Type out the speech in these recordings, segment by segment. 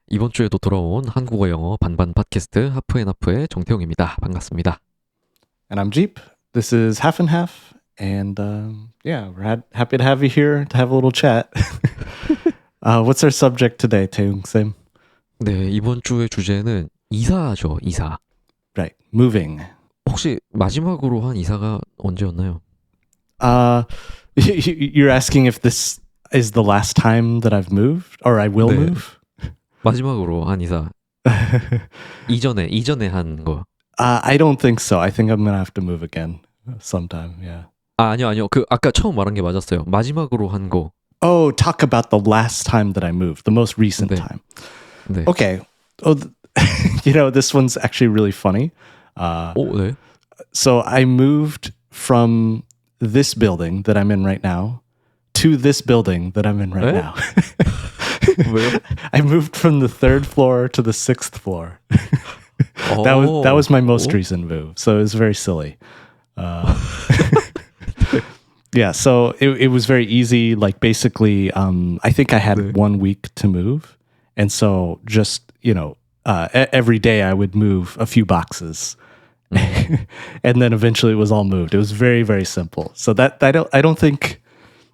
이번 주에도 돌아온 한국어 영어 반반 팟캐스트 하프앤하프의 정태용입니다. 반갑습니다. And I'm Jeep. This is Half and Half. And yeah, we're happy to have you here to have a little chat. What's our subject today, Taeyong Sim? 네, 이번 주의 주제는 이사죠, 이사. Right, moving. 혹시 마지막으로 한 이사가 언제였나요? You're asking if this is the last time that I've moved or I will 네. move? 마지막으로 한 이사. 이전에 한 거. I don't think so. I think I'm gonna have to move again sometime. Yeah. 아니요. 그 아까 처음 말한 게 맞았어요. 마지막으로 한 거. Oh, talk about the last time that I moved, the most recent 네. time. 네. Okay. Oh, this one's actually really funny. 네. So I moved from this building that I'm in right now to this building that I'm in right 에? now. 왜요? I moved from the third floor to the sixth floor. That was my most recent move. So it was very silly. Yeah, so it was very easy. Like basically, I think I had 네. 1 week to move, and so just every day I would move a few boxes, and then eventually it was all moved. It was very very simple. So that I don't think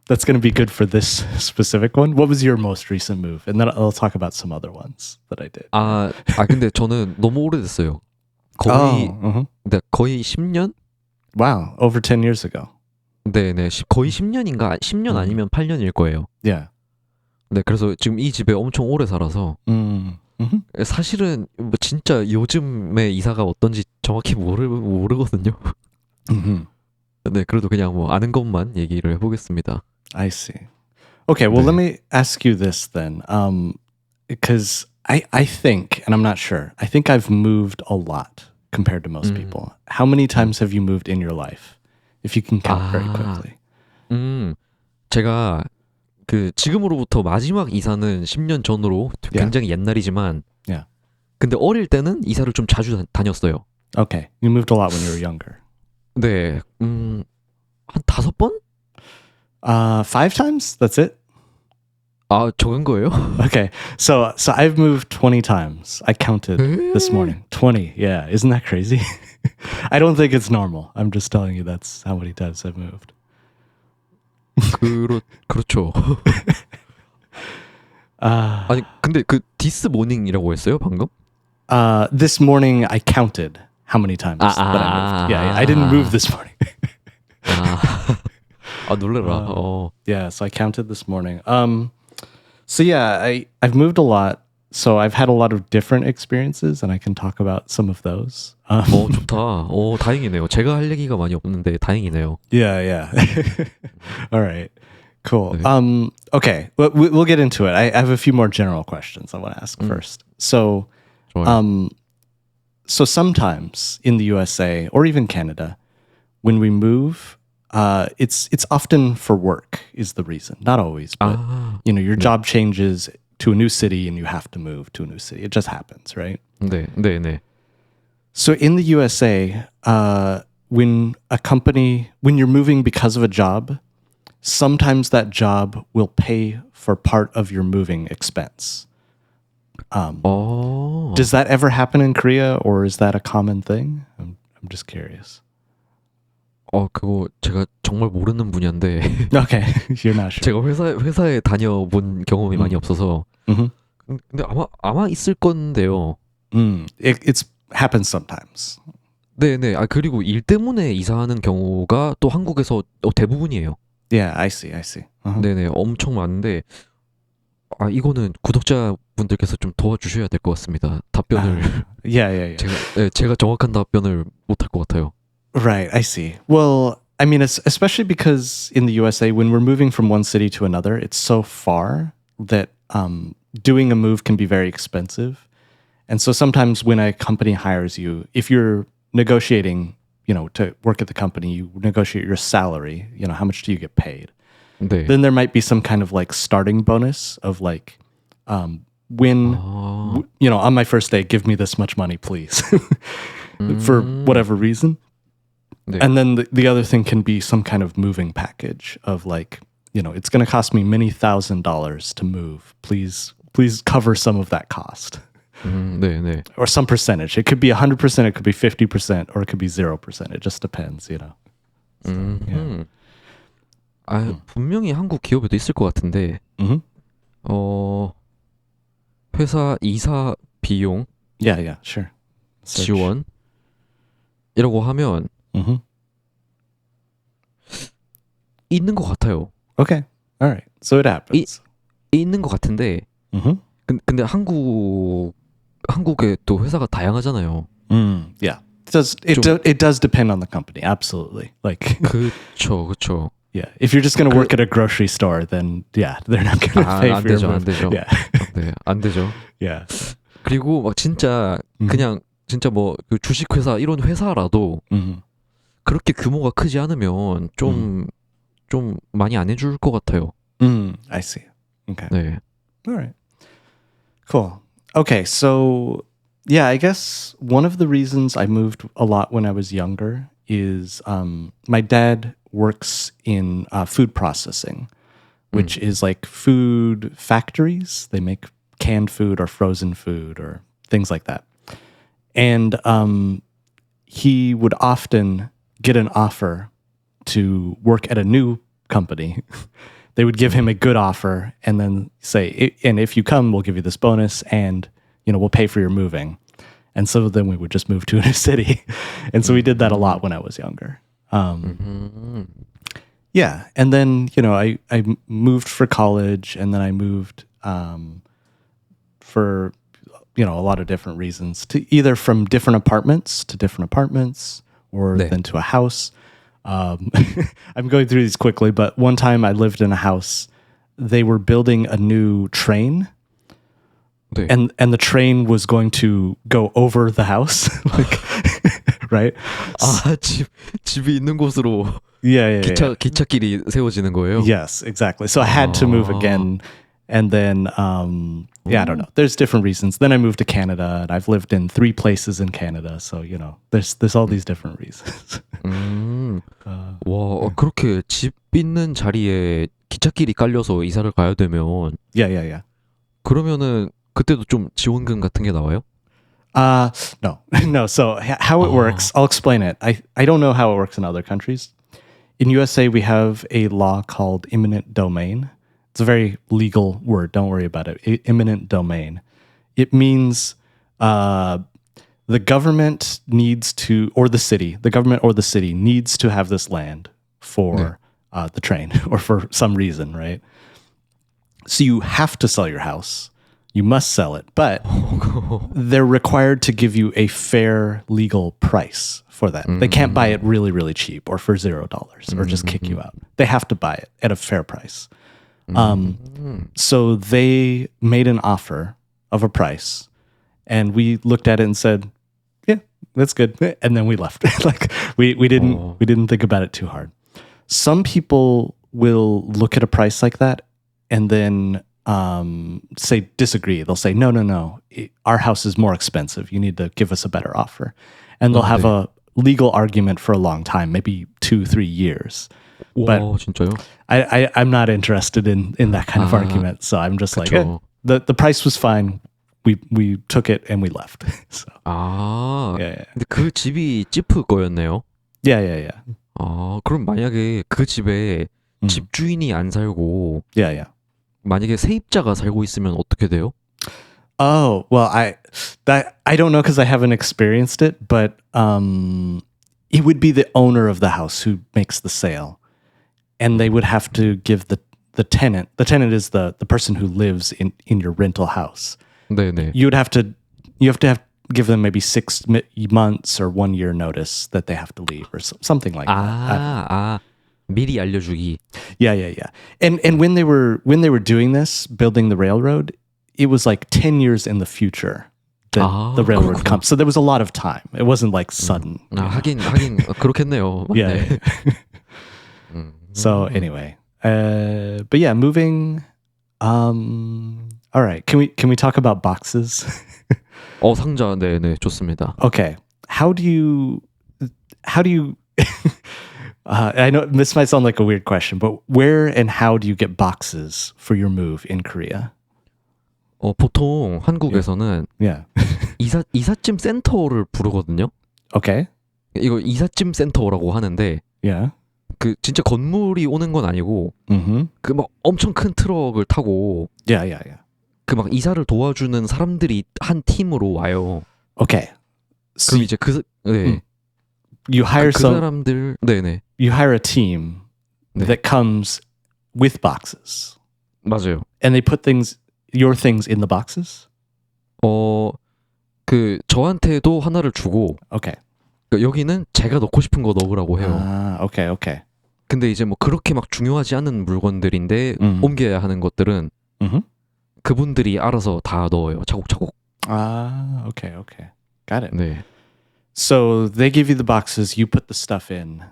that's going to be good for this specific one. What was your most recent move? And then I'll talk about some other ones that I did. 근데 저는 너무 오래됐어요. 거의 uh-huh. 네, 거의 10년? Wow, over 10 years ago. 네네, 거의 10년인가? 10년 아니면 8년일 거예요. Yeah. 네, 그래서 지금 이 집에 엄청 오래 살아서 Mm-hmm. 사실은 뭐 진짜 요즘에 이사가 어떤지 정확히 모르거든요. Mm-hmm. 네, 그래도 그냥 뭐 아는 것만 얘기를 해보겠습니다. I see. Okay, well, 네. let me ask you this then. Because I think, and I'm not sure, I think I've moved a lot compared to most people. How many times have you moved in your life? If you can count very quickly. 제가 그 지금으로부터 마지막 이사는 10년 전으로 굉장히 옛날이지만 Yeah. 근데 어릴 때는 이사를 좀 자주 다녔어요. Okay, you moved a lot when you were younger. 네, 한 5번? 5 times? That's it? 적은 거예요? Okay, so I've moved 20 times. I counted this morning. 20, yeah. Isn't that crazy? I don't think it's normal. I'm just telling you that's how many times I've moved. 그렇죠. 아니 근데 그 this morning이라고 했어요 방금? This morning I counted how many times that I moved. Yeah, I didn't move this morning. 놀래라. Yeah, so I counted this morning. So yeah, I've moved a lot. So I've had a lot of different experiences, and I can talk about some of those. 좋다. 다행이네요. 제가 할 얘기가 많이 없는데 다행이네요. Yeah. All right, cool. 네. Okay, we'll get into it. I have a few more general questions I want to ask first. So, 좋아요. so sometimes in the USA or even Canada, when we move, it's often for work is the reason. Not always, but your job changes to a new city and you have to move to a new city. It just happens, right? 네. So in the USA, when you're moving because of a job, sometimes that job will pay for part of your moving expense. Does that ever happen in Korea, or is that a common thing? I'm just curious. 그거 제가 정말 모르는 분야인데 Okay, you're not sure. 제가 회사에 다녀본 경험이 많이 없어서 근데 아마 있을 건데요. It's happens sometimes. 네네. 그리고 일 때문에 이사하는 경우가 또 한국에서 대부분이에요. Yeah, I see. Uh-huh. 네네, 엄청 많은데 이거는 구독자분들께서 좀 도와주셔야 될 것 같습니다. 답변을 Yeah. 제가 정확한 답변을 못할 것 같아요. Right, I see. Well, I mean, especially because in the USA, when we're moving from one city to another, it's so far that doing a move can be very expensive. And so sometimes when a company hires you, if you're negotiating, to work at the company, you negotiate your salary, how much do you get paid? 네. Then there might be some kind of like starting bonus of like, when, on my first day, give me this much money, please, for whatever reason. 네. And then the other thing can be some kind of moving package of like, it's going to cost me many $1,000s to move. Please please cover some of that cost. 네네. Or some percentage. It could be 100%, it could be 50%, or it could be 0%. It just depends, you know. 음. 분명히 한국 기업에도 있을 것 같은데, Mm-hmm. 어, 회사 이사 비용 Yeah, sure. Search. 지원이라고 하면 Mm-hmm. 있는 것 같아요. Okay. All right. So it happens. 있는 것 같은데, Mm-hmm. 근데 한국에 또 회사가 다양하잖아요. Yeah. It does depend on the company. Absolutely. Like, 그쵸. yeah. If you're just going to work at a grocery store, then yeah, they're not going to pay 안 for your 되죠, 안 move. 되죠. Yeah. 네, 안 되죠. Yeah. 그리고 막 진짜 그냥 진짜 뭐 그 주식회사 이런 회사라도 Mm-hmm. 그렇게 규모가 크지 않으면 좀 많이 안 해줄 것 같아요. I see. Okay. 네. All right. Cool. Okay, so yeah, I guess one of the reasons I moved a lot when I was younger is my dad works in food processing, which is like food factories. They make canned food or frozen food or things like that. And he would often get an offer to work at a new company. They would give him a good offer and then say, and if you come, we'll give you this bonus and, you know, we'll pay for your moving. And so then we would just move to a new city. And so we did that a lot when I was younger. Yeah. And then, you know, I moved for college and then I moved for, you know, a lot of different reasons to either from different apartments to different apartments or 네. then to a house. I'm going through these quickly, but one time I lived in a house. They were building a new train, 네. and the train was going to go over the house, like, right? 집이 있는 곳으로 Yeah. 기찻길이 세워지는 거예요. Yes, exactly. So I had to move again, and then I don't know. There's different reasons. Then I moved to Canada, and I've lived in 3 places in Canada. So you know, there's all these different reasons. 와, 그렇게 집 있는 자리에 기찻길이 깔려서 이사를 가야 되면 Yeah. 그러면은 그때도 좀 지원금 같은 게 나와요? No. So how it works, I'll explain it. I don't know how it works in other countries. In USA, we have a law called eminent domain. It's a very legal word. Don't worry about it. Eminent domain. It means the government needs to, or the government or the city needs to have this land for the train or for some reason, right? So you have to sell your house. You must sell it, but they're required to give you a fair legal price for that. They can't buy it really, really cheap or for $0 or just kick you out. They have to buy it at a fair price. So they made an offer of a price and we looked at it and said, yeah, that's good. And then we left. Like we didn't think about it too hard. Some people will look at a price like that and then say disagree. They'll say, no, our house is more expensive. You need to give us a better offer. And they'll have a legal argument for a long time, maybe 2-3 years. 와, 진짜요? I'm not interested in that kind of argument. So I'm just like, the price was fine. We took it and we left. So yeah. 근데 그 집이 찌프 거였네요. Yeah. 그럼 만약에 그 집에 집주인이 안 살고 Yeah. 만약에 세입자가 살고 있으면 어떻게 돼요? Oh, well, I don't know because I haven't experienced it, but it would be the owner of the house who makes the sale, and they would have to give the tenant. The tenant is the person who lives in your rental house. 네네. You have to give them maybe 6 months or 1 year notice that they have to leave or something like that. 미리 알려주기. Yeah. And when they were doing this, building the railroad, it was like 10 years in the future that the railroad comes. So there was a lot of time. It wasn't like sudden. 하긴 그렇겠네요. Yeah. So anyway, but yeah, moving. All right. Can we talk about boxes? 상자. 네네, 좋습니다. Okay. How do you I know this might sound like a weird question, but where and how do you get boxes for your move in Korea? 보통 한국에서는 Yeah. 이삿짐 센터를 부르거든요. Okay. 이거 이삿짐 센터라고 하는데 Yeah. 그 진짜 건물이 오는 건 아니고 Mm-hmm. 그 막 엄청 큰 트럭을 타고 Yeah, yeah, yeah. 그 막 이사를 도와주는 사람들이 한 팀으로 와요. Okay. So 그럼 이제 you hire 그 some 사람들 네네 you hire a team 네. that comes with boxes. 맞아요. And they put your things in the boxes? 그 저한테도 하나를 주고 Okay. 그러니까 여기는 제가 넣고 싶은 거 넣으라고 해요. Okay, okay. 근데 이제 뭐 그렇게 막 중요하지 않은 물건들인데 옮겨야 하는 것들은 Mm-hmm. 그분들이 알아서 다 넣어요. 차곡차곡. Okay, okay. Got it. 네. So they give you the boxes, you put the stuff in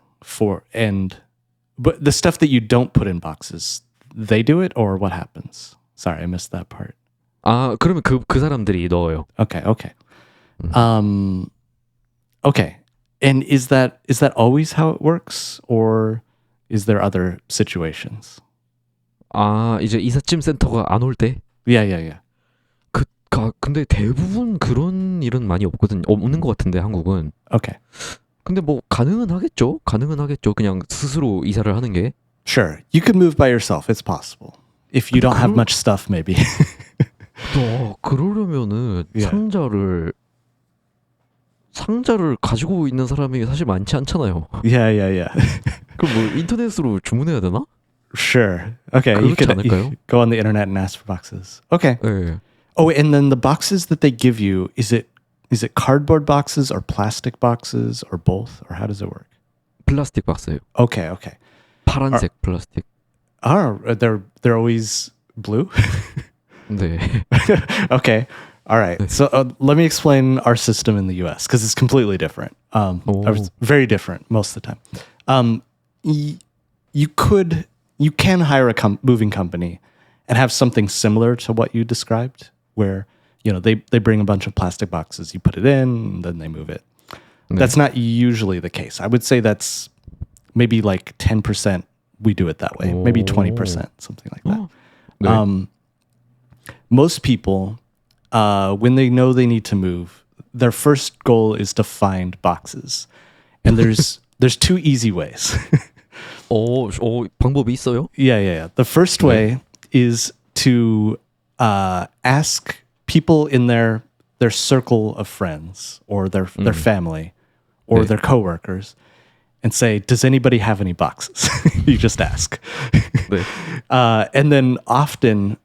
but the stuff that you don't put in boxes, they do it or what happens? Sorry, I missed that part. 그러면 그 사람들이 넣어요. Okay. Okay. And is that always how it works or is there other situations? 이제 이삿짐 센터가 안 올 때? Yeah. 근데 대부분 그런 일은 많이 없는 것 같은데 한국은. Okay. 근데 뭐 가능은 하겠죠. 그냥 스스로 이사를 하는 게. Sure. You could move by yourself. It's possible. If you don't have much stuff, maybe. 그러려면은 Yeah. 상자를 가지고 있는 사람이 사실 많지 않잖아요. Yeah. 그럼 뭐 인터넷으로 주문해야 되나? Sure. Okay. You 그렇지 could 않을까요? go on the internet and ask for boxes. Okay. 네. Oh, and then the boxes that they give you, is it cardboard boxes or plastic boxes or both? Or how does it work? 플라스틱 박스예요. Okay. 파란색 플라스틱. They're always blue? 네. Okay. All right. So let me explain our system in the US because it's completely different. Or it's very different most of the time. You can hire a moving company and have something similar to what you described, where they bring a bunch of plastic boxes, you put it in, and then they move it. 네. That's not usually the case. I would say that's maybe like 10% we do it that way, maybe 20%, something like that. 네. Most people, when they know they need to move, their first goal is to find boxes. And there's two easy ways. 방법이 있어요? Yeah. The first way is to ask people in their circle of friends or their family or 네. their coworkers and say, does anybody have any boxes? You just ask. 네. And then often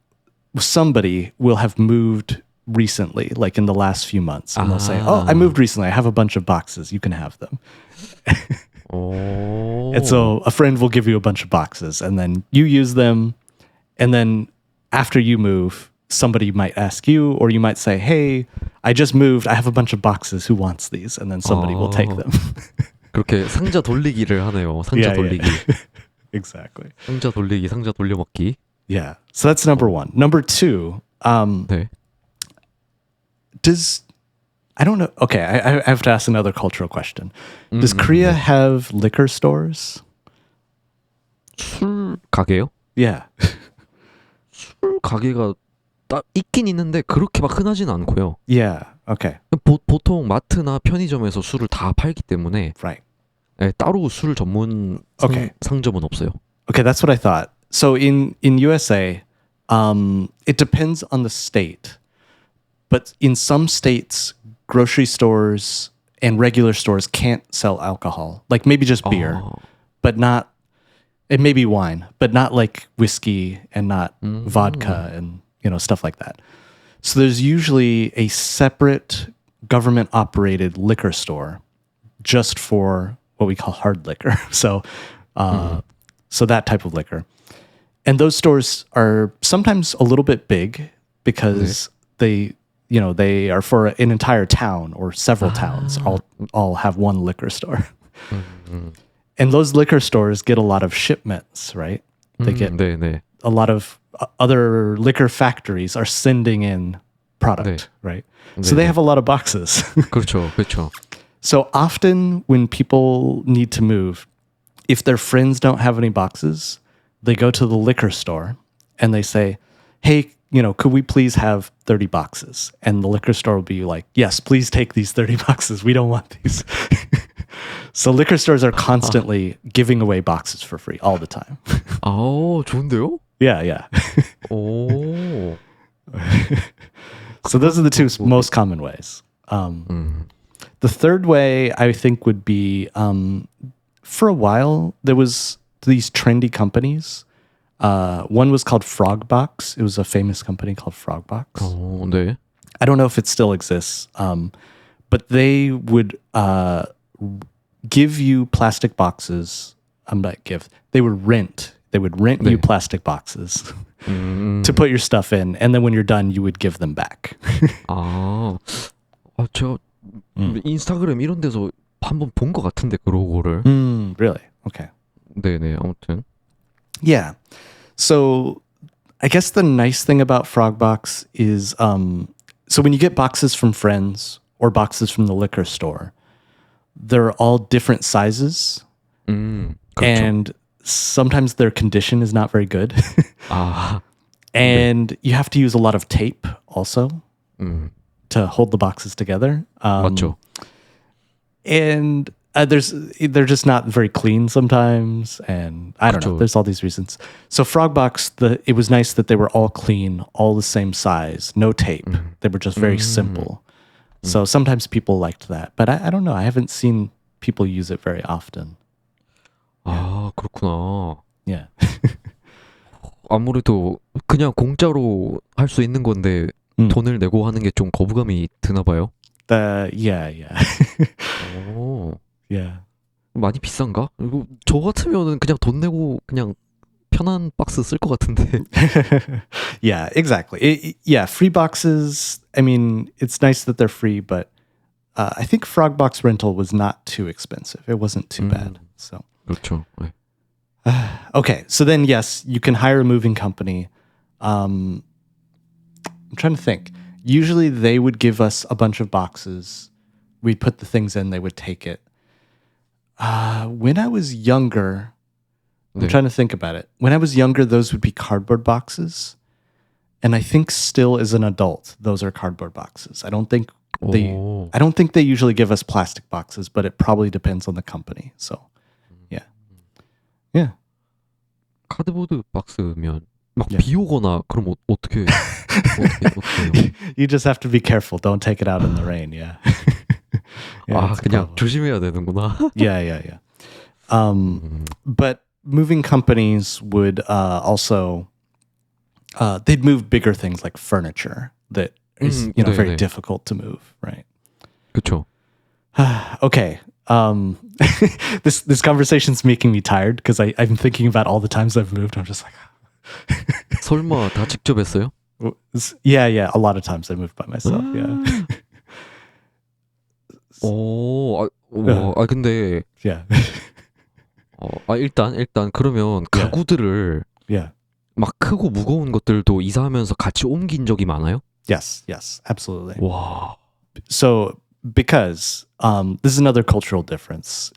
somebody will have moved recently, like in the last few months. And they'll say, I moved recently. I have a bunch of boxes. You can have them. And so a friend will give you a bunch of boxes and then you use them. And then after you move, somebody might ask you, or you might say, hey, I just moved. I have a bunch of boxes. Who wants these? And then somebody will take them. 그렇게 상자 돌리기를 하네요. 상자 돌리기. Exactly. 상자 돌리기, 상자 돌려먹기. Yeah. So that's number one. Number two, 네. I don't know. Okay, I have to ask another cultural question. Does Korea have liquor stores? 술 가게요? Yeah. 술 가게가 있긴 있는데 그렇게 막 흔하진 않고요. Yeah. Okay. 보통 마트나 편의점에서 술을 다 팔기 때문에 Right. 따로 술 전문 Okay. 상점은 없어요. Okay, that's what I thought. So in USA, it depends on the state. But in some states, grocery stores and regular stores can't sell alcohol. Like maybe just beer, but not, it may be wine, but not like whiskey and not vodka and, stuff like that. So there's usually a separate government operated liquor store just for what we call hard liquor. So that type of liquor. And those stores are sometimes a little bit big because they are for an entire town or several towns all have one liquor store. And those liquor stores get a lot of shipments, right? They get 네. a lot of other liquor factories are sending in product, right? So they have a lot of boxes. 그렇죠. So often when people need to move, if their friends don't have any boxes, they go to the liquor store and they say, hey, could we please have 30 boxes? And the liquor store will be like, yes, please take these 30 boxes. We don't want these. So liquor stores are constantly giving away boxes for free all the time. 아, 좋은데요? Yeah, yeah. 오. So those are the two most common ways. The third way I think would be for a while there was these trendy companies. One was called Frogbox. It was a famous company called Frogbox. 어, 네. I don't know if it still exists, but they would give you plastic boxes. They would rent. They would rent you 네. plastic boxes to put your stuff in, and then when you're done, you would give them back. 아, 제가 인스타그램 이런 데서 한번 본 것 같은데 그 로고를. Really? Okay. 네네, 아무튼. Yeah. So I guess the nice thing about Frogbox is so when you get boxes from friends or boxes from the liquor store, they're all different sizes 그렇죠. and sometimes their condition is not very good. 아, And you have to use a lot of tape also to hold the boxes together. 맞죠. And they're just not very clean sometimes, and I don't know. 그쵸. There's all these reasons. So Frogbox, it was nice that they were all clean, all the same size, no tape. They were just very simple. So sometimes people liked that, but I don't know. I haven't seen people use it very often. 아, 그렇구나. Yeah. 아무래도 그냥 공짜로 할 수 있는 건데 돈을 내고 하는 게 좀 거부감이 드나 봐요. Yeah. 오, Yeah. 많이 비싼가? 이거 저 같으면은 그냥 돈 내고 그냥 편한 박스 쓸 것 같은데. Yeah, exactly. Yeah, free boxes. I mean, it's nice that they're free, but I think Frogbox rental was not too expensive. It wasn't too bad. So 그렇죠. 네. okay, so then yes, you can hire a moving company. I'm trying to think. Usually they would give us a bunch of boxes. We'd put the things in, they would take it. When I was younger, I'm 네. trying to think about it. When I was younger, those would be cardboard boxes. And I think still as an adult, those are cardboard boxes. I don't think 오, they usually give us plastic boxes, but it probably depends on the company. So, yeah. Yeah. 카드보드 박스면 막 예. 비 오거나 그럼 어떻게 해요? You just have to be careful. Don't take it out in the rain. Yeah. Yeah, 아, it's a 그냥 problem. 조심해야 되는구나. Yeah. But moving companies would also they'd move bigger things like furniture that is 네, very 네. difficult to move, right? 그렇죠. Okay. This conversation's making me tired because I'm thinking about all the times I've moved. I'm just like, 설마 다 직접 했어요? yeah. A lot of times I moved by myself. Yeah. 오, 와, 근데 Yeah. 일단 그러면 가구들을 Yeah. 막 크고 무거운 것들도 이사하면서 같이 옮긴 적이 많아요? Yes. Absolutely. 와, So because this is another cultural difference.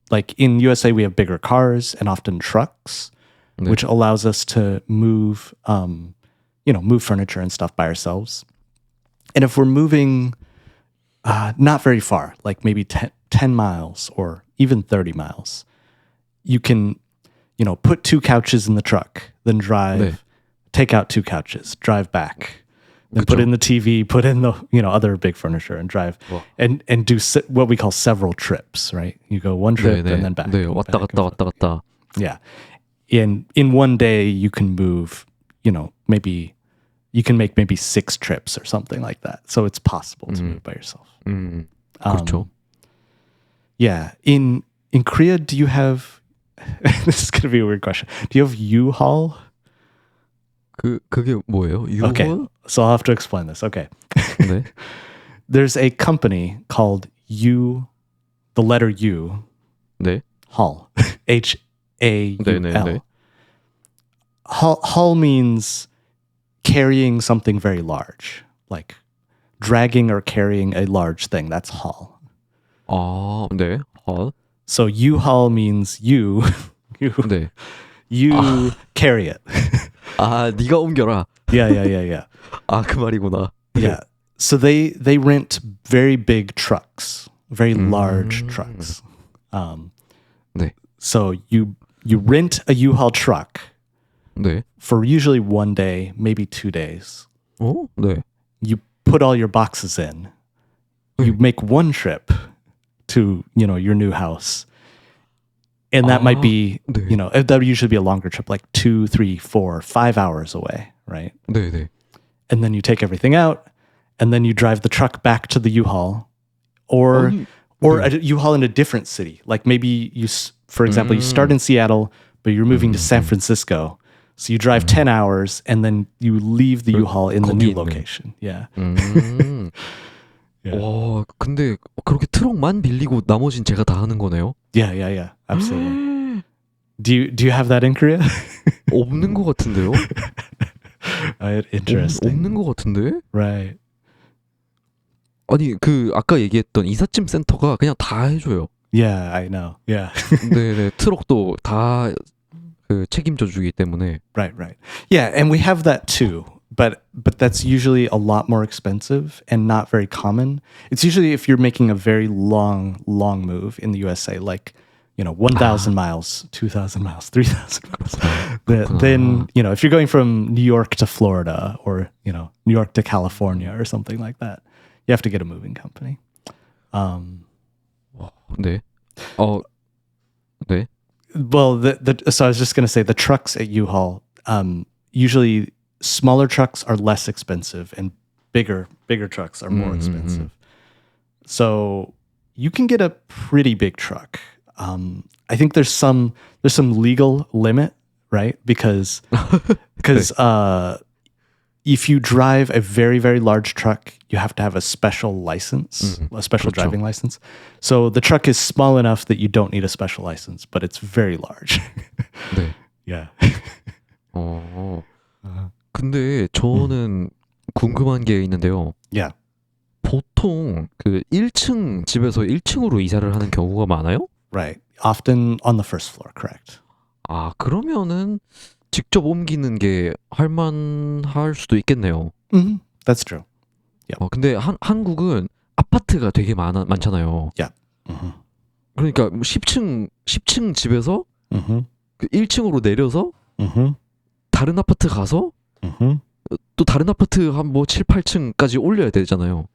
Like in USA, we have bigger cars and often trucks, 네. which allows us to move, move furniture and stuff by ourselves. And if we're moving not very far, like maybe 10 miles or even 30 miles, you can, put 2 couches in the truck, then drive, 네. take out 2 couches, drive back, then 그쵸. put in the TV, put in the other big furniture, and drive, 와. and do what we call several trips. Right? You go one trip 네, and then back. 네, and 왔다 back 갔다 and 왔다 갔다. yeah. In one day, you can move, maybe you can make maybe 6 trips or something like that. So it's possible to move by yourself. 그렇죠. Yeah. In Korea, do you have, this is going to be a weird question. Do you have U-Haul? 그게 뭐예요? 유월? Okay. So I'll have to explain this. Okay. 네. There's a company called the letter U, 네. Haul. H-A-U-L. 네. Haul means carrying something very large, like dragging or carrying a large thing. That's haul. 아, 네. 헐. So U-Haul means you 네. carry it. 아, 네가 옮겨라. Yeah. 아, 그 말이구나. Yeah. So they rent very big trucks, very large trucks. 네. So you rent a U-Haul truck 네. for usually 1 day, maybe 2 days. 네. You put all your boxes in. You make one trip to, your new house. And that might be, 네. that would usually be a longer trip, like 2, 3, 4, 5 hours away, right? 네. And then you take everything out, and then you drive the truck back to the U-Haul, or a U-Haul in a different city. Like maybe for example, you start in Seattle, but you're moving to San Francisco. So you drive 10 hours, and then you leave the U-Haul in the new 거기 있는. location. Yeah. Yeah. 와, 근데 그렇게 트럭만 빌리고 나머진 제가 다 하는 거네요? Yeah. Absolutely. Do you have that in Korea? 없는 것 같은데요? Interesting. 없는 것 같은데? Right. 아니, 아까 얘기했던 이삿짐 센터가 그냥 다 해줘요. Yeah, I know. Yeah. 네네, 트럭도 다 책임져 주기 때문에. Right. Yeah, and we have that too. But that's usually a lot more expensive and not very common. It's usually if you're making a very long move in the USA, like 1,000 miles, 2,000 miles, 3,000 miles. Then if you're going from New York to Florida or New York to California or something like that, you have to get a moving company. 네. 네. Well, so I was just going to say the trucks at U-Haul, usually smaller trucks are less expensive and bigger trucks are more expensive. So you can get a pretty big truck. I think there's some legal limit, right? Because if you drive a very, very large truck, you have to have a special license, a special driving license. So the truck is small enough that you don't need a special license, but it's very large. 네. Yeah. 근데 저는 궁금한 게 있는데요. Yeah. 보통 1층 집에서 1층으로 이사를 하는 경우가 많아요? Right. Often on the first floor, correct. 아, 그러면은 직접 옮기는 게 할만할 수도 있겠네요. Mm-hmm. That's true. 근데 한국은 아파트가 되게 많잖아요. Yeah. Mm-hmm. 그러니까 10층 집에서 Mm-hmm. 1층으로 내려서 Mm-hmm. 다른 아파트 가서 Mm-hmm. 또 다른 아파트 한 7, 8층까지 올려야 되잖아요.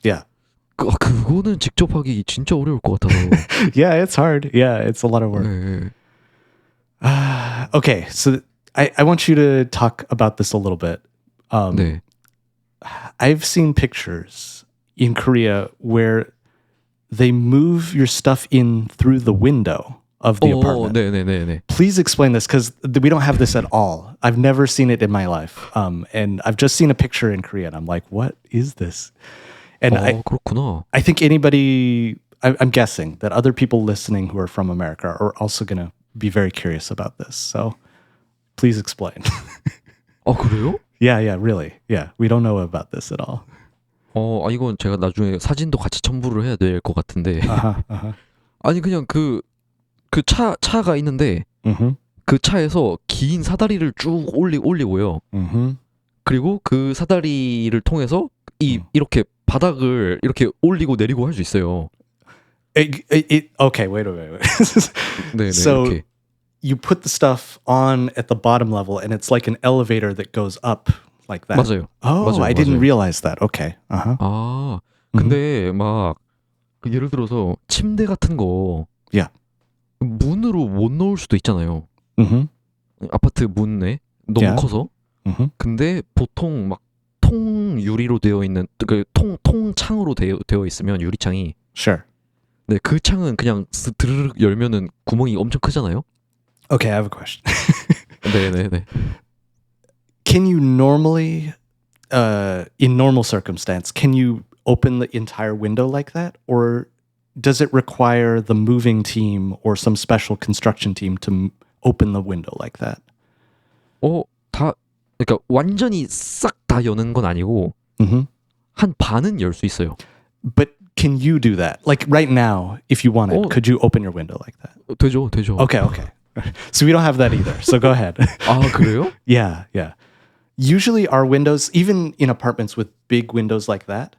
Yeah. 그거는 직접 하기 진짜 어려울 것 같아서. Yeah, it's hard. Yeah, it's a lot of work. 네. Okay, so I want you to talk about this a little bit. 네. I've seen pictures in Korea where they move your stuff in through the window of the apartment. 네네네. Please explain this because we don't have this at all. I've never seen it in my life. And I've just seen a picture in Korea and I'm like, what is this? And 그렇구나. I think I'm guessing that other people listening who are from America are also going to be very curious about this. So please explain. 그래요? Yeah, really. Yeah, we don't know about this at all. 이건 제가 나중에 사진도 같이 첨부를 해야 될 것 같은데. 아니 그냥 차가 있는데 그 차에서 긴 사다리를 쭉 올리고요. 그리고 그 사다리를 통해서 이렇게 바닥을 이렇게 올리고 내리고 할 수 있어요. Okay, wait. 네, So 이렇게. you put the stuff on at the bottom level and it's like an elevator that goes up like that. 맞아요. Oh, 맞아요, I didn't 맞아요. realize that. Okay. 근데 막 예를 들어서 침대 같은 거 Yeah. 문으로 못 넣을 수도 있잖아요. 아파트 문에 너무 Yeah. 커서. 근데 보통 막 통유리로 되어 있는 통창으로 되어 있으면 유리창이 Sure. 네, 그 창은 그냥 드르륵 열면은 구멍이 엄청 크잖아요. Okay, I have a question. 네네네. Can you normally, in normal circumstance, can you open the entire window like that? Or does it require the moving team or some special construction team to open the window like that? 그러니까 완전히 싹 다 여는 건 아니고 한 반은 열 수 있어요. But can you do that? Like right now, if you wanted, could you open your window like that? 되죠. Okay. So we don't have that either. So go ahead. 아, 그래요? Yeah. Usually our windows, even in apartments with big windows like that,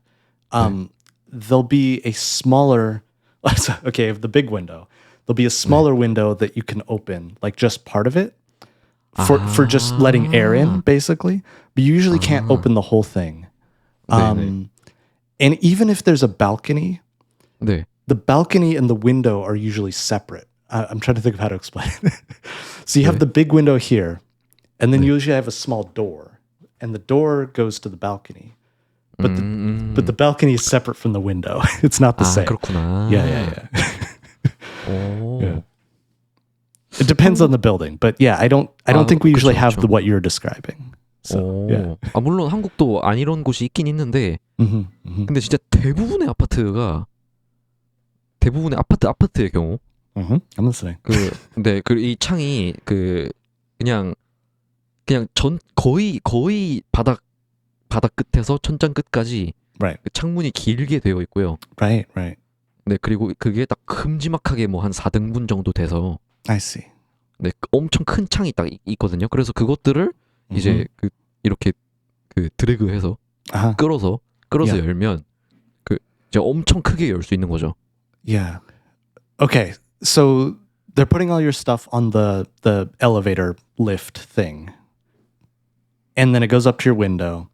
there'll be a smaller, okay, of the big window, there'll be a smaller window that you can open, like just part of it for just letting air in, basically. But you usually can't open the whole thing. And even if there's a balcony, 네. the balcony and the window are usually separate. I'm trying to think of how to explain it. So you have the big window here, and then you usually have a small door, and the door goes to the balcony. But the balcony is separate from the window. It's not the same. 그렇구나. Yeah. 오. Yeah. It depends on the building, but yeah, I don't think we usually have what you're describing. So, yeah. 물론 한국도 안 이런 곳이 있긴 있는데, 근데 진짜 대부분의 아파트의 경우, I'm listening. 근데 이 창이 그냥 거의 바닥 끝에서 천장 끝까지 Right. 그 창문이 길게 되어 있고요. Right. 네, 그리고 그게 딱 큼지막하게 뭐 한 4등분 정도 돼서, I see. 네, 엄청 큰 창이 딱 있거든요. 그래서 그것들을 이제 이렇게 드래그해서 끌어서 Yeah. 열면 이제 엄청 크게 열 수 있는 거죠. Yeah. Okay. So they're putting all your stuff on the elevator lift thing. And then it goes up to your window.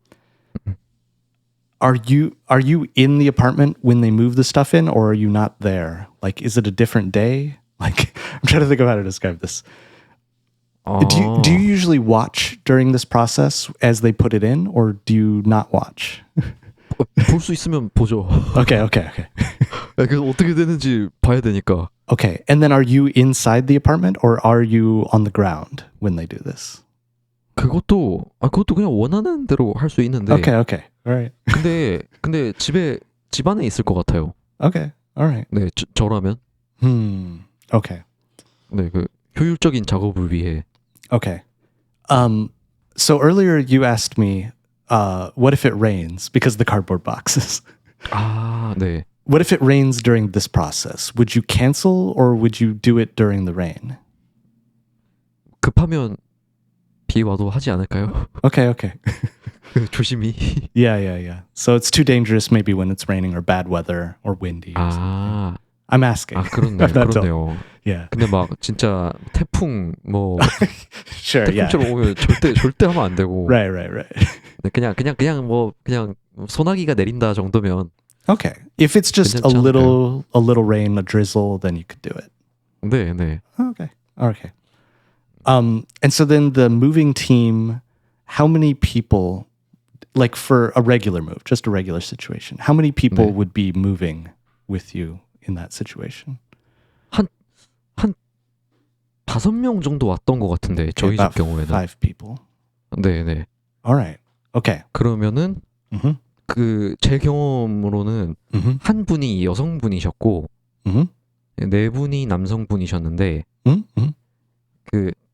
Are you in the apartment when they move the stuff in, or are you not there? Like, is it a different day? Like, I'm trying to think of how to describe this. Do you usually watch during this process as they put it in, or do you not watch? 볼 수 있으면 보죠. Okay. 그래서 어떻게 되는지 봐야 되니까. Okay. And then are you inside the apartment, or are you on the ground when they do this? 그것도 그냥 원하는 대로 할 수 있는데. Okay. All right. 근데 집 안에 있을 것 같아요. Okay. All right. 네, 저라면. Okay. 네, 효율적인 작업을 위해. Okay. So earlier you asked me, what if it rains because of the cardboard boxes? 네. What if it rains during this process? Would you cancel, or would you do it during the rain? 급하면 비 와도 하지 않을까요? Okay. 조심히. Yeah. So it's too dangerous maybe when it's raining or bad weather or windy. Or something. I'm asking. 그렇네요. Yeah. 근데 막 진짜 태풍 Sure. 태풍처럼 오면 절대 하면 안 되고. Right. 네, 그냥 소나기가 내린다 정도면. Okay. If it's just a little rain, a drizzle, then you could do it. 네. Okay. And so then the moving team, how many people, like for a regular move, just a regular situation, how many people would be moving with you in that situation? 한 5명 정도 왔던 것 같은데, 저희 집 경우에는. 5 people. 네. All right. Okay. 그러면은 제 경험으로는 한 분이 여성분이셨고 4분이 남성분이셨는데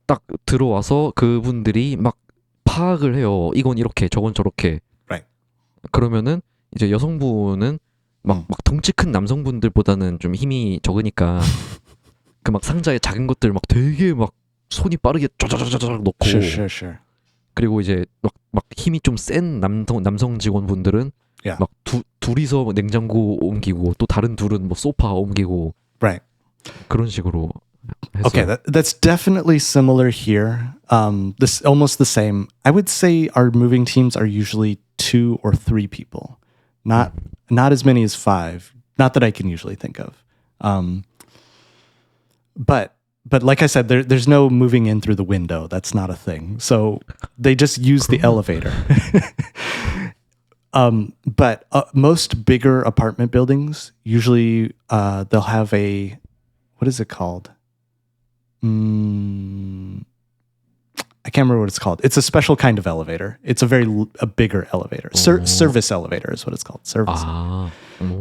딱 들어와서 그분들이 막 파악을 해요. 이건 이렇게, 저건 저렇게. Right. 그러면은 이제 여성분은 막 덩치 큰 남성분들보다는 좀 힘이 적으니까 그 막 상자에 작은 것들 막 되게 막 손이 빠르게 쫙쫙쫙쫙 넣고. Sure. 그리고 이제 막 힘이 좀 센 남성 직원분들은 막 둘이서 냉장고 옮기고, 또 다른 둘은 뭐 소파 옮기고. Right. 그런 식으로 했어요. Okay, that's definitely similar here. This almost the same. I would say our moving teams are usually 2 or 3 people, not as many as 5. Not that I can usually think of. But like I said, there's no moving in through the window. That's not a thing. So they just use the elevator. But most bigger apartment buildings, usually they'll have what is it called? I can't remember what it's called. It's a special kind of elevator. It's a bigger elevator. Service elevator is what it's called. Service.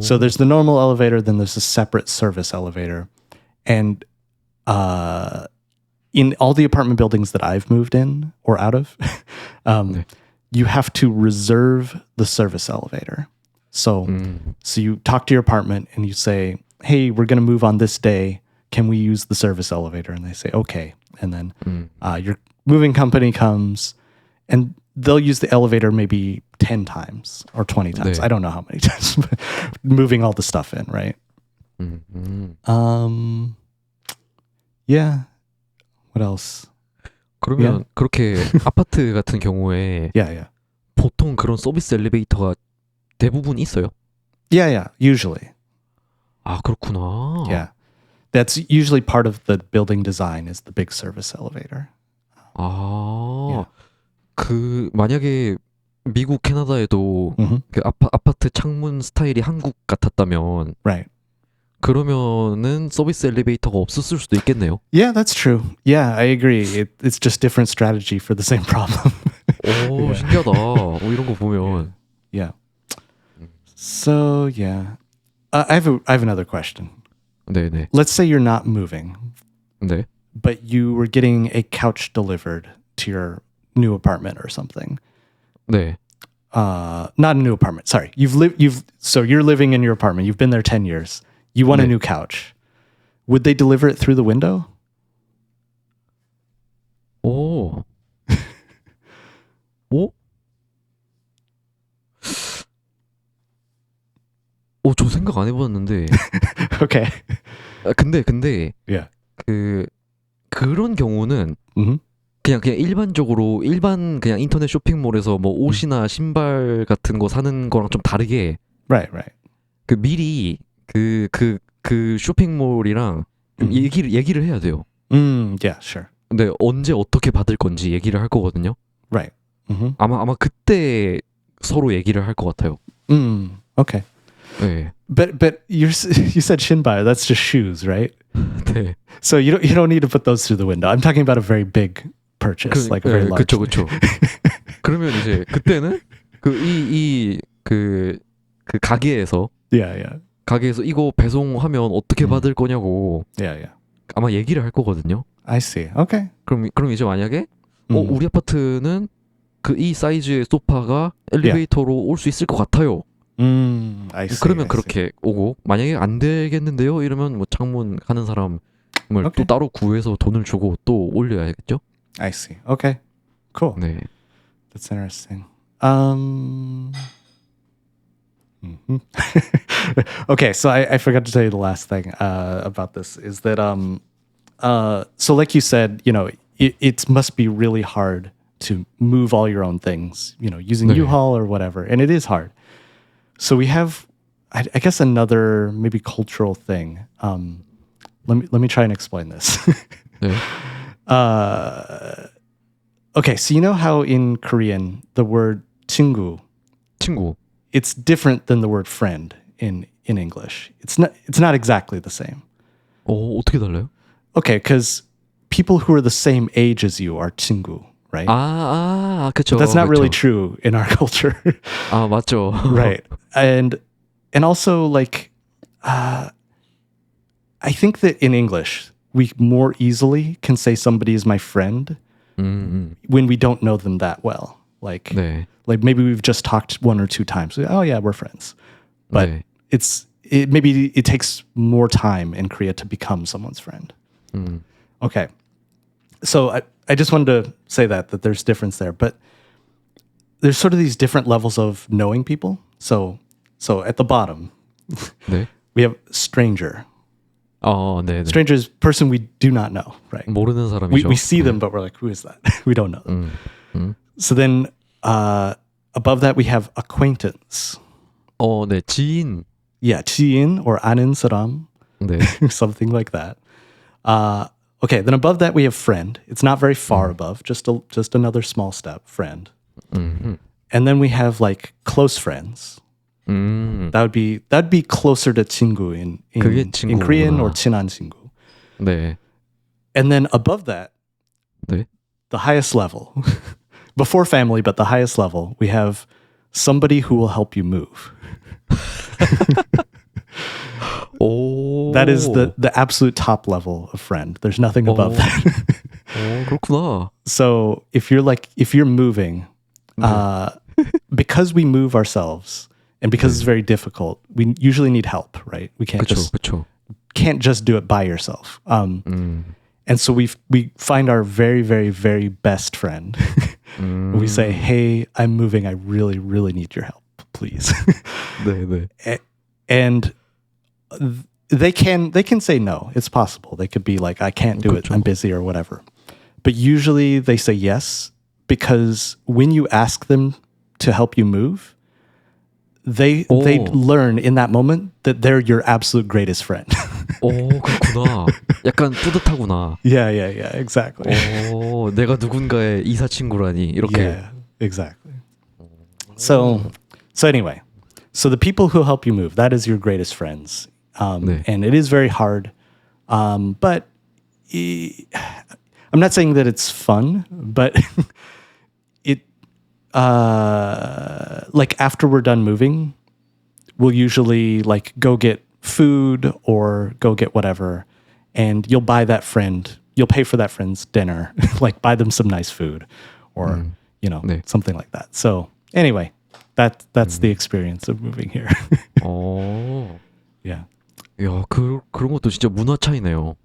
So there's the normal elevator, then there's a separate service elevator. And in all the apartment buildings that I've moved in or out of, you have to reserve the service elevator. So you talk to your apartment and you say, hey, we're going to move on this day. Can we use the service elevator? And they say, okay. And then your moving company comes, and they'll use the elevator maybe 10 times or 20 times. 네. I don't know how many times, but moving all the stuff in, right? Yeah. What else? 그러면 그렇게 아파트 같은 경우에 Yeah. 보통 그런 서비스 엘리베이터가 대부분 있어요? Yeah. Usually. 아, 그렇구나. Yeah. That's usually part of the building design is the big service elevator. 아, 그 만약에 미국, 캐나다에도 그 아파트 창문 스타일이 한국 같았다면, Right. 그러면은 서비스 엘리베이터가 없었을 수도 있겠네요. Yeah, that's true. Yeah, I agree. It's just different strategy for the same problem. 오, 신기하다. 이런 거 보면. Yeah. So yeah, I have another question. 네네. Let's say you're not moving, 네. but you were getting a couch delivered to your new apartment or something. 네. Not a new apartment. Sorry, so you're living in your apartment. You've been there 10 years. You want a new couch. Would they deliver it through the window? 오. 오? 저 생각 안 해봤는데. Okay. 근데 Yeah. 그런 경우는 그냥 일반적으로 그냥 인터넷 쇼핑몰에서 뭐 옷이나 신발 같은 거 사는 거랑 좀 다르게 Right. 그 미리 그 쇼핑몰이랑 얘기를 해야 돼요. Yeah, sure. 근데 언제 어떻게 받을 건지 얘기를 할 거거든요. Right. 아마 그때 서로 얘기를 할 것 같아요. Okay. 네. But you said shinbai. That's just shoes, right? 네. So you don't need to put those through the window. I'm talking about a very big purchase, like a very large. 그쵸. 그러면 이제 그때는 그 가게에서 Yeah. 가게에서 이거 배송하면 어떻게 받을 거냐고 Yeah. 아마 얘기를 할 거거든요. I see. Okay. 그럼 이제 만약에 우리 아파트는 이 사이즈의 소파가 엘리베이터로 올 수 있을 것 같아요. I see. 그러면 그렇게 오고 만약에 안 되겠는데요? 이러면 뭐 창문 하는 사람을 또 따로 구해서 돈을 주고 또 올려야겠죠? I see. Okay. Cool. 네. That's interesting. Okay, so I forgot to tell you the last thing about this is that so like you said, it must be really hard to move all your own things, using U-Haul or whatever, and it is hard. So we have, I guess, another maybe cultural thing. Let me try and explain this. 네. Okay, so you know how in Korean the word 친구, it's different than the word friend in English. It's not exactly the same. 어떻게 달라요? Okay, because people who are the same age as you are 친구, right? 그쵸. But that's not 그쵸. really true in our culture. 맞죠. Right. And also like I think that in English we more easily can say somebody is my friend when we don't know them that well. Like 네. like maybe we've just talked one or two times. Oh yeah, we're friends. But 네. maybe it takes more time in Korea to become someone's friend. Okay. So I just wanted to say that there's difference there, but there's sort of these different levels of knowing people. So at the bottom, 네. we have stranger. 네. Stranger is person we do not know, right? 모르는 사람이죠. We see them, but we're like, who is that? We don't know them. So then above that, we have acquaintance. 네. 지인. Yeah, 지인 or 아는 사람, 네. something like that. Okay, then above that, we have friend. It's not very far above, just another small step, friend. And then we have like close friends. That'd be closer to 친구 in Korean or 친한 친구. 네. And then above that, 네. the highest level, before family, but the highest level, we have somebody who will help you move. That is the absolute top level of friend. There's nothing above that. 그렇구나. So if you're moving, because we move ourselves and because it's very difficult, we usually need help, right? We can't can't just do it by yourself. And so we find our very, very, very best friend We say, hey, I'm moving. I really, really need your help, please. 네네. And they can say no. It's possible. They could be like, I can't do it. I'm busy or whatever. But usually they say yes, because when you ask them to help you move, they learn in that moment that they're your absolute greatest friend. 그렇구나. 약간 뿌듯하구나. Yeah, exactly. 내가 누군가의 이사 친구라니 이렇게. Yeah, exactly. So anyway, so the people who help you move, that is your greatest friends. 네. And it is very hard. But I'm not saying that it's fun, but it like after we're done moving, we'll usually like go get food or go get whatever, and you'll pay for that friend's dinner, like buy them some nice food or 네. something like that. So anyway, that's the experience of moving here. Yeah. 야, 그런 것도 진짜 문화 차이네요.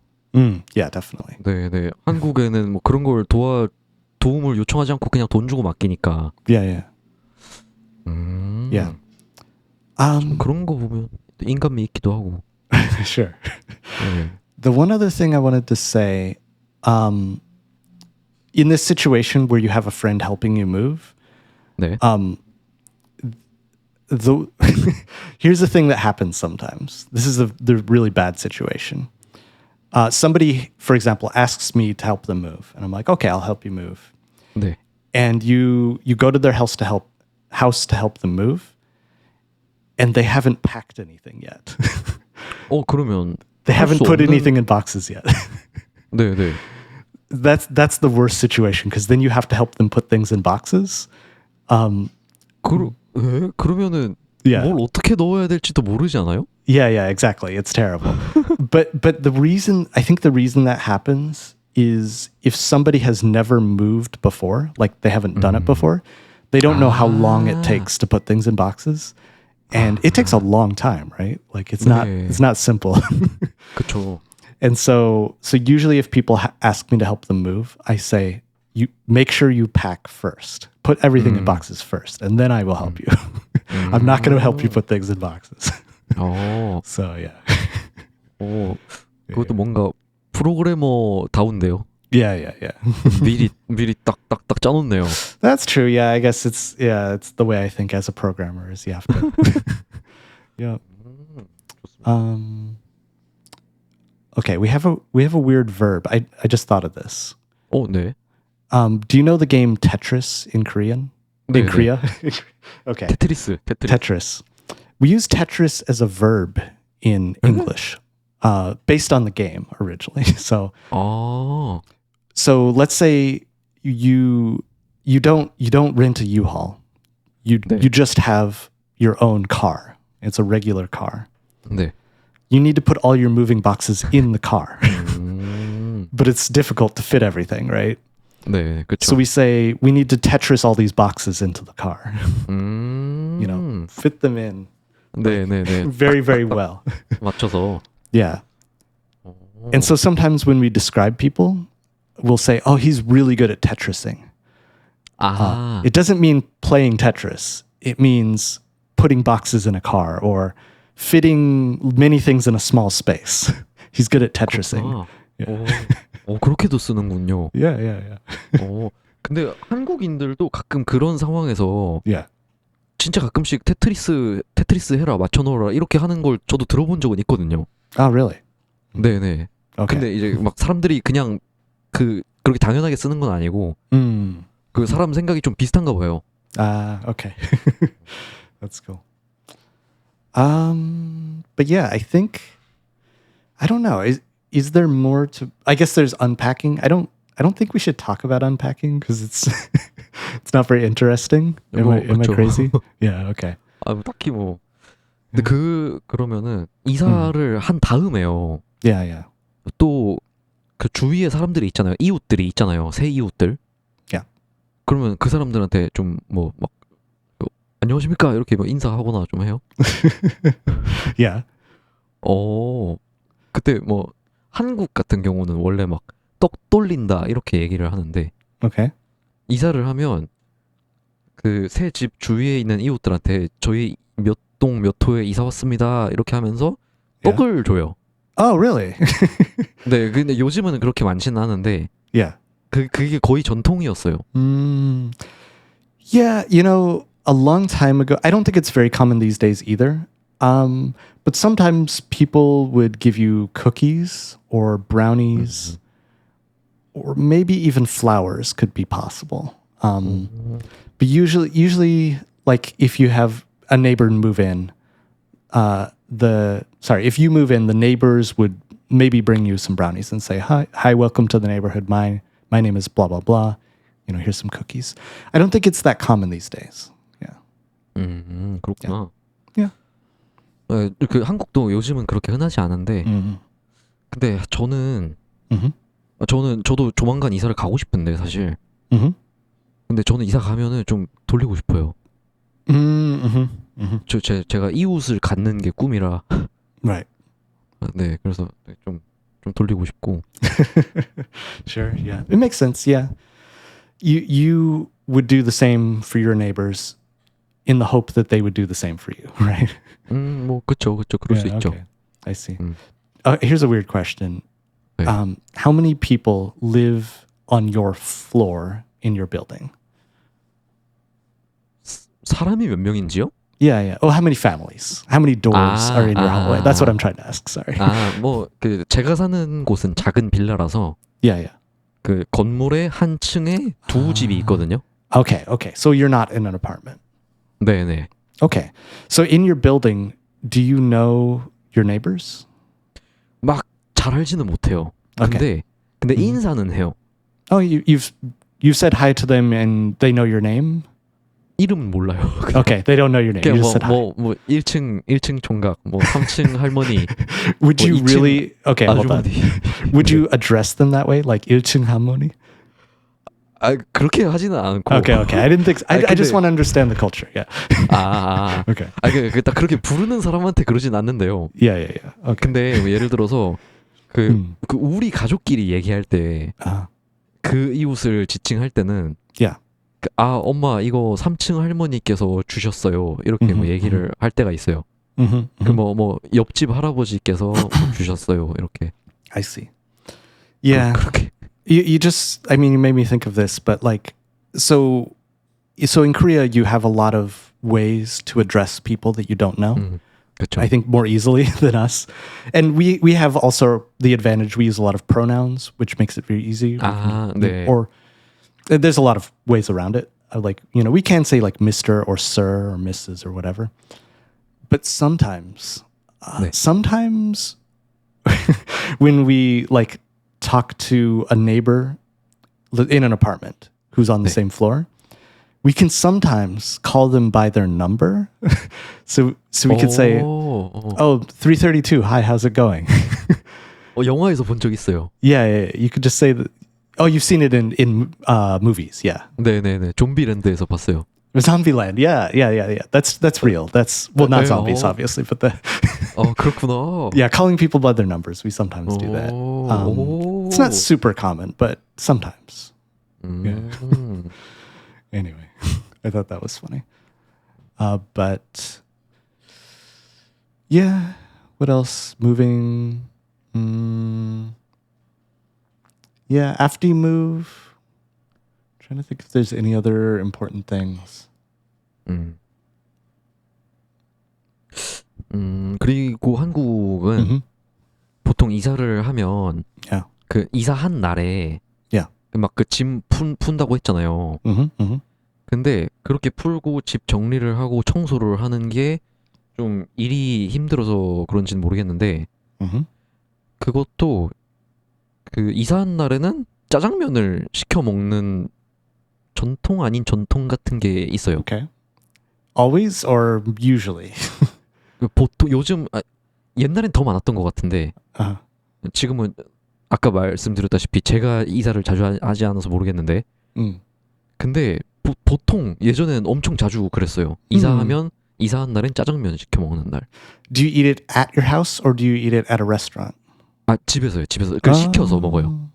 Yeah, definitely. 네. 한국에는 뭐 그런 걸 도움을 요청하지 않고 그냥 돈 주고 맡기니까. Yeah. Yeah. 그런 거 보면 인간미 있기도 하고. Sure. 네. The one other thing I wanted to say, in this situation where you have a friend helping you move, 네. Here's the thing that happens sometimes. This is the really bad situation. Somebody, for example, asks me to help them move, and I'm like, okay, I'll help you move. 네. And you go to their house to help them move, and they haven't packed anything yet. 그러면 they haven't put anything in boxes yet. 네. That's the worst situation, because then you have to help them put things in boxes. 그러면은 Yeah. 뭘 어떻게 넣어야 될지도 모르지 않아요? Yeah, exactly. It's terrible. but I think the reason that happens is if somebody has never moved before, like they haven't done it before, they don't know how long it takes to put things in boxes. And it takes a long time, right? Like it's not simple. 그렇죠. And so usually if people ask me to help them move, I say, you make sure you pack first. Put everything in boxes first, and then I will help you. I'm not going to help you put things in boxes. So yeah. 그것도 뭔가 프로그래머다운데요. Yeah. 미리 딱딱딱 짜놓네요. That's true. Yeah, I guess it's the way I think as a programmer is you have to. Yeah. Okay, we have a weird verb. I just thought of this. 네. Do you know the game Tetris in Korean? In Korea? Okay. Tetris. We use Tetris as a verb in English, based on the game originally. So let's say you don't rent a U-Haul. You just have your own car. It's a regular car. 네. You need to put all your moving boxes in the car. But it's difficult to fit everything, right? 네, 그렇죠. So we say we need to Tetris all these boxes into the car. Fit them in. 네. Very, very well. 맞춰서. Yeah. And so sometimes when we describe people, we'll say, "Oh, he's really good at Tetrising." It doesn't mean playing Tetris. It means putting boxes in a car or fitting many things in a small space. He's good at Tetrising. 그렇게도 쓰는군요. Yeah. 근데 한국인들도 가끔 그런 상황에서 Yeah. 진짜 가끔씩 테트리스 해라, 맞춰 놓으라 이렇게 하는 걸 저도 들어본 적은 있거든요. Really? 네네. Okay. 근데 이제 막 사람들이 그냥 그렇게 당연하게 쓰는 건 아니고 그 사람 생각이 좀 비슷한가 봐요. Okay. That's cool. But yeah, I don't know. Is there more to? I guess there's unpacking. I don't think we should talk about unpacking because it's not very interesting. Am I crazy? Yeah. Okay. 딱히 뭐. 근데 그러면은 이사를 한 다음에요. Yeah. 또 그 주위에 사람들이 있잖아요. 이웃들이 있잖아요. 새 이웃들. Yeah. 그러면 그 사람들한테 좀 뭐 막 안녕하십니까 이렇게 뭐 인사하거나 좀 해요. Yeah. 그때 뭐 한국 같은 경우는 원래 막 떡 돌린다 이렇게 얘기를 하는데 Okay. 이사를 하면 그 새 집 주위에 있는 이웃들한테 저희 몇 동 몇 호에 이사 왔습니다 이렇게 하면서 Yeah. 떡을 줘요. Oh, really? 네, 근데 요즘은 그렇게 많지는 않은데 Yeah. 그게 거의 전통이었어요. Yeah, you know, a long time ago, I don't think it's very common these days either. But sometimes people would give you cookies or brownies, or maybe even flowers could be possible. But usually, like if you have a neighbor move in, if you move in, the neighbors would maybe bring you some brownies and say, hi, welcome to the neighborhood. My name is blah, blah, blah. You know, here's some cookies. I don't think it's that common these days. Yeah. 그렇구나. Yeah. 그 한국도 요즘은 그렇게 흔하지 않은데, 근데 저도 조만간 이사를 가고 싶은데 사실. 근데 저는 이사 가면은 좀 돌리고 싶어요. 제가 이웃을 갖는 게 꿈이라. Right. 네, 그래서 좀 돌리고 싶고. Sure. Yeah. It makes sense. Yeah. You would do the same for your neighbors in the hope that they would do the same for you, right? 뭐 그쵸, 그럴 수 있죠. Okay. I see. Mm. Here's a weird question. 네. How many people live on your floor in your building? 사람이 몇 명인지요? Yeah. Oh, how many families? How many doors are in your hallway? That's what I'm trying to ask. Sorry. 뭐 그 제가 사는 곳은 작은 빌라라서 Yeah. 그 건물의 한 층에 두 집이 있거든요. Okay. So you're not in an apartment. 네네. Okay. So in your building, do you know your neighbors? 막 잘 알지는 못해요. 근데 인사는 해요. Oh, you've said hi to them and they know your name? 이름은 몰라요. Okay, they don't know your name. You just said hi. 뭐 1층 총각, 뭐 3층 할머니. Would 뭐 you 2층 really? Okay, hold on. 아주머니. Would you address them that way, like 1층 할머니? 그렇게 하지는 않고. Okay. I didn't think. I just 근데- want to understand the culture. Yeah. Okay. Okay. 딱 그렇게 부르는 사람한테 그러진 않는데요. Yeah. Okay. 근데 뭐 예를 들어서 그 우리 가족끼리 얘기할 때 그 이웃을 지칭할 때는 Yeah. 엄마 이거 3층 할머니께서 주셨어요. 이렇게 뭐 얘기를 할 때가 있어요. 그 뭐 옆집 할아버지께서 뭐 주셨어요. 이렇게. I see. Yeah. 그렇게. You just. I mean, you made me think of this, but like, so in Korea, you have a lot of ways to address people that you don't know. 그렇죠. I think more easily than us. And we have also the advantage we use a lot of pronouns, which makes it very easy. 네. Or there's a lot of ways around it. Like, you know, we can say like Mr. or Sir or Mrs. or whatever. But sometimes when we like talk to a neighbor in an apartment who's on the same floor, we can sometimes call them by their number. so we could say, oh, 332, hi, how's it going? 영화에서 본 적 있어요. Yeah. You could just say that. Oh, you've seen it in movies, yeah. 네네네. 좀비랜드에서 봤어요. Zombieland, yeah. That's real. That's not zombies, obviously, but 그렇구나. yeah, calling people by their numbers. We sometimes do that. It's not super common, but sometimes. Yeah. Anyway, I thought that was funny. But yeah, what else? Moving. Yeah, after you move, I'm trying to think if there's any other important things. 그리고 한국은 보통 이사를 하면 Yeah. 그 이사한 날에 Yeah. 막 그 짐 푼다고 했잖아요. 근데 그렇게 풀고 집 정리를 하고 청소를 하는 게 좀 일이 힘들어서 그런지는 모르겠는데 그것도 그 이사한 날에는 짜장면을 시켜 먹는 전통 아닌 전통 같은 게 있어요. Okay. Always or usually? 보통 요즘 옛날엔 더 많았던 것 같은데 지금은 아까 말씀드렸다시피 제가 이사를 자주 하지 않아서 모르겠는데 근데 보통 예전에는 엄청 자주 그랬어요. 이사하면 이사한 날엔 짜장면 시켜 먹는 날. Do you eat it at your house or do you eat it at a restaurant? 집에서요. 집에서. 그 시켜서 먹어요.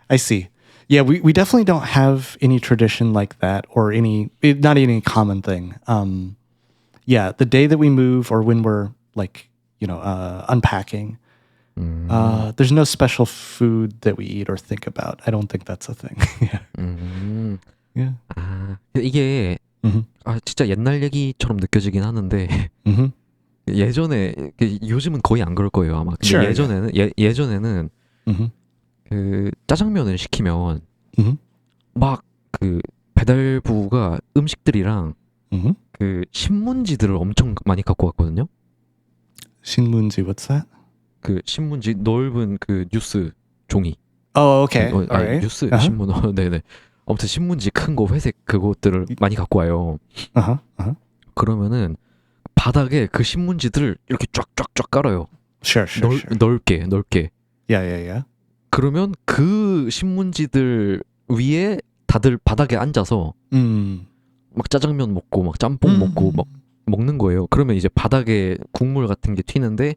I see. Yeah, we definitely don't have any tradition like that or not any common thing. Yeah, the day that we move or when we're like, unpacking, there's no special food that we eat or think about. I don't think that's a thing. Yeah. Yeah. 아, 이게 진짜 옛날 얘기처럼 느껴지긴 하는데 Mm-hmm. 예전에 요즘은 거의 안 그럴 거예요 아마. 근데 Sure, 예전에는 예전에는 Mm-hmm. 그 짜장면을 시키면 Mm-hmm. 막 그 배달부가 음식들이랑 Mm-hmm. 그 신문지들을 엄청 많이 갖고 왔거든요. Shinmunji, what's that? 그 신문지 넓은 그 뉴스 종이. Oh, okay. 아니, All right. 뉴스 Uh-huh. 신문 네네. 아무튼 신문지 큰 거 회색 그것들을 많이 갖고 와요. Uh-huh. Uh-huh. 그러면은 바닥에 그 신문지들을 이렇게 쫙쫙쫙 깔아요. Sure, sure, sure. 넓게. Yeah, yeah, yeah. 그러면 그 신문지들 위에 다들 바닥에 앉아서 막 짜장면 먹고 막 짬뽕 먹고 막 먹는 거예요. 그러면 이제 바닥에 국물 같은 게 튀는데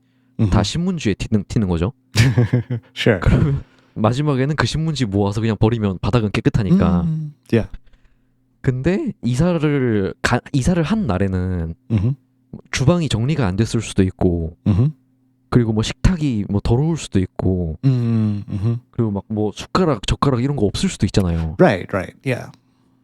다 신문지에 튀는 거죠. Sure. 그러면 마지막에는 그 신문지 모아서 그냥 버리면 바닥은 깨끗하니까. Yeah. 근데 이사를 한 날에는 Mm-hmm. 주방이 정리가 안 됐을 수도 있고 Mm-hmm. 그리고 뭐 식탁이 뭐 더러울 수도 있고 Mm-hmm. 그리고 막 뭐 숟가락 젓가락 이런 거 없을 수도 있잖아요. Right, right. Yeah.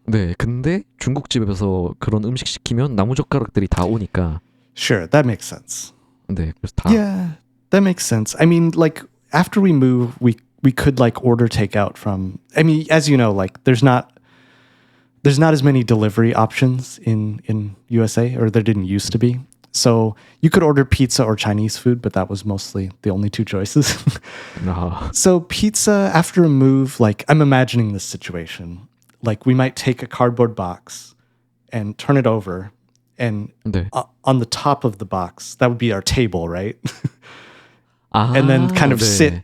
네, 근데 중국집에서 그런 음식 시키면 나무 젓가락들이 다 오니까. Sure, that makes sense. 네, 그래서 다. Yeah, that makes sense. I mean, like after we move, we could like order takeout from. I mean, as you know, like there's not as many delivery options in USA, or there didn't used to be. So you could order pizza or Chinese food, but that was mostly the only two choices. 아, So pizza after a move, like I'm imagining this situation. Like we might take a cardboard box and turn it over, and 네. on the top of the box, that would be our table, right? 아, And then kind of 네. sit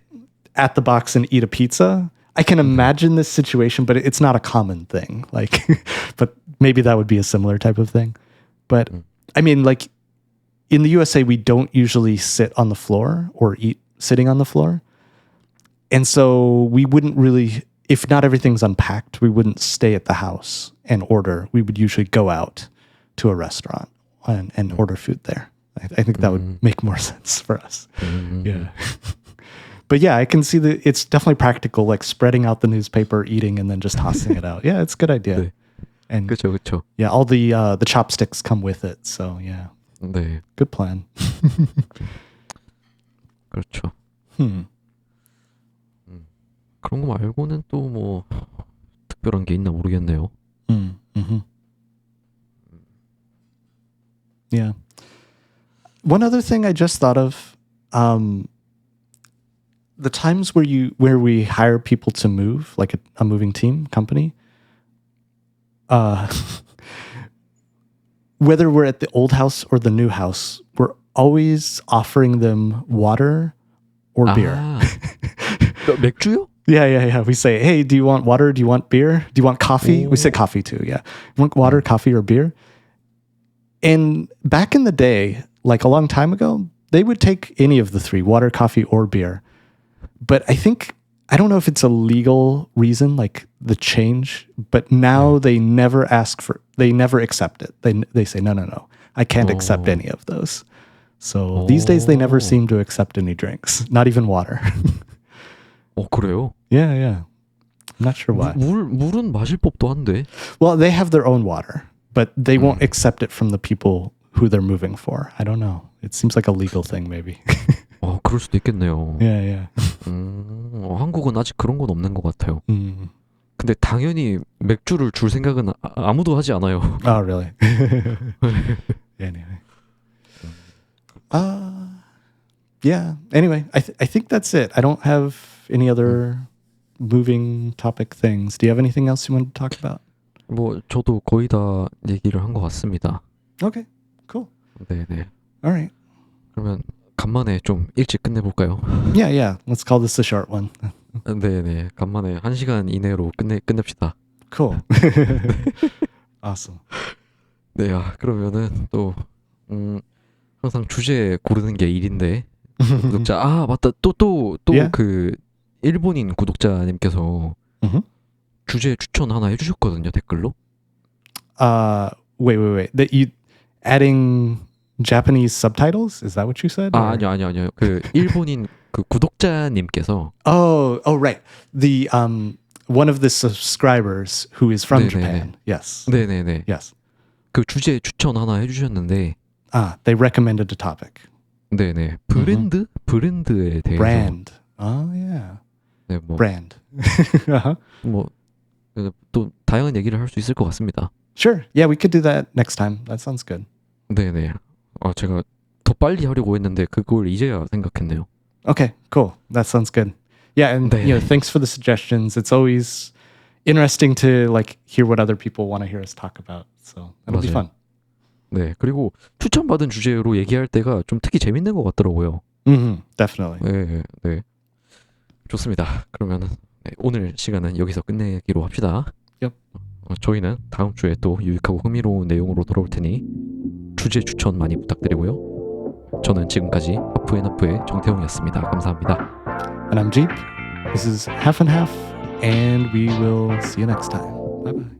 at the box and eat a pizza. I can imagine this situation, but it's not a common thing. Like, but maybe that would be a similar type of thing. But I mean, like in the USA, we don't usually sit on the floor or eat sitting on the floor. And so we wouldn't really, if not everything's unpacked, we wouldn't stay at the house and order. We would usually go out to a restaurant and order food there. I think that would make more sense for us. Yeah. But yeah, I can see that it's definitely practical, like spreading out the newspaper, eating, and then just tossing it out. Yeah, it's a good idea. 네. And 그렇죠. yeah, all the chopsticks come with it. So yeah, 네, good plan. 그렇죠. Hmm. 그런 거 말고는 또 뭐 특별한 게 있나 모르겠네요. Mm-hmm. Yeah. One other thing I just thought of, the times where we hire people to move, like a moving team company, whether we're at the old house or the new house, we're always offering them water or beer. 아, 맥주요? Yeah. We say, hey, do you want water? Do you want beer? Do you want coffee? We say coffee too, yeah. You want water, coffee, or beer? And back in the day, like a long time ago, they would take any of the three, water, coffee, or beer. But I don't know if it's a legal reason, like the change, but now they never accept it. They say, no, I can't accept any of those. So these days they never seem to accept any drinks, not even water. 그래요? Yeah. I'm not sure why. 물은 마실 법도 한데. Well, they have their own water, but they won't accept it from the people who they're moving for. I don't know. It seems like a legal thing, maybe. 그럴 수도 있겠네요. Yeah. 한국은 아직 그런 건 없는 것 같아요. Mm. 근데 당연히 맥주를 줄 생각은 아무도 하지 않아요. Oh, really? Anyway. Yeah. Anyway, I think that's it. I don't have any other moving topic things. Do you have anything else you want to talk about? 뭐 저도 거의 다 얘기를 한 것 같습니다. Okay. Cool. 네네. All right. 그러면 간만에 좀 일찍 끝내볼까요? Yeah. Let's call this a short one. 네네. 간만에 1시간 이내로 끝냅시다. Cool. Awesome. 네, 그러면은 또 항상 주제 고르는 게 일인데 구독자 맞다 또 Yeah. 그 일본인 구독자님께서 Mhm. 주제 추천 하나 해주셨거든요 댓글로. Wait. That you adding Japanese subtitles? Is that what you said? 아 아니요. 그 일본인 그 구독자님께서 Right. The one of the subscribers who is from 네네네. Japan. Yes. 네네네. Yes. 그 주제 추천 하나 해주셨는데 They recommended a topic. 네네 브랜드에 대해서 Brand. Oh yeah. 네, 뭐, Brand. Uh-huh. 뭐, 또 다양한 얘기를 할 수 있을 것 같습니다. Sure. Yeah, we could do that next time. That sounds good. 네네. 제가 더 빨리 하려고 했는데 그걸 이제야 생각했네요. Okay, cool. That sounds good. Yeah, and 네. thanks for the suggestions. It's always interesting to like hear what other people want to hear us talk about. So it'll be 맞아요. fun. 네. 그리고 추천받은 주제로 얘기할 때가 좀 특히 재밌는 것 같더라고요. Definitely. 네. 좋습니다. 그러면 오늘 시간은 여기서 끝내기로 합시다. Yep. 저희는 다음 주에 또 유익하고 흥미로운 내용으로 돌아올 테니 주제 추천 많이 부탁드리고요. 저는 지금까지 하프앤하프의 정태웅이었습니다. 감사합니다. And I'm Jeep. This is Half and Half, and we will see you next time. Bye bye.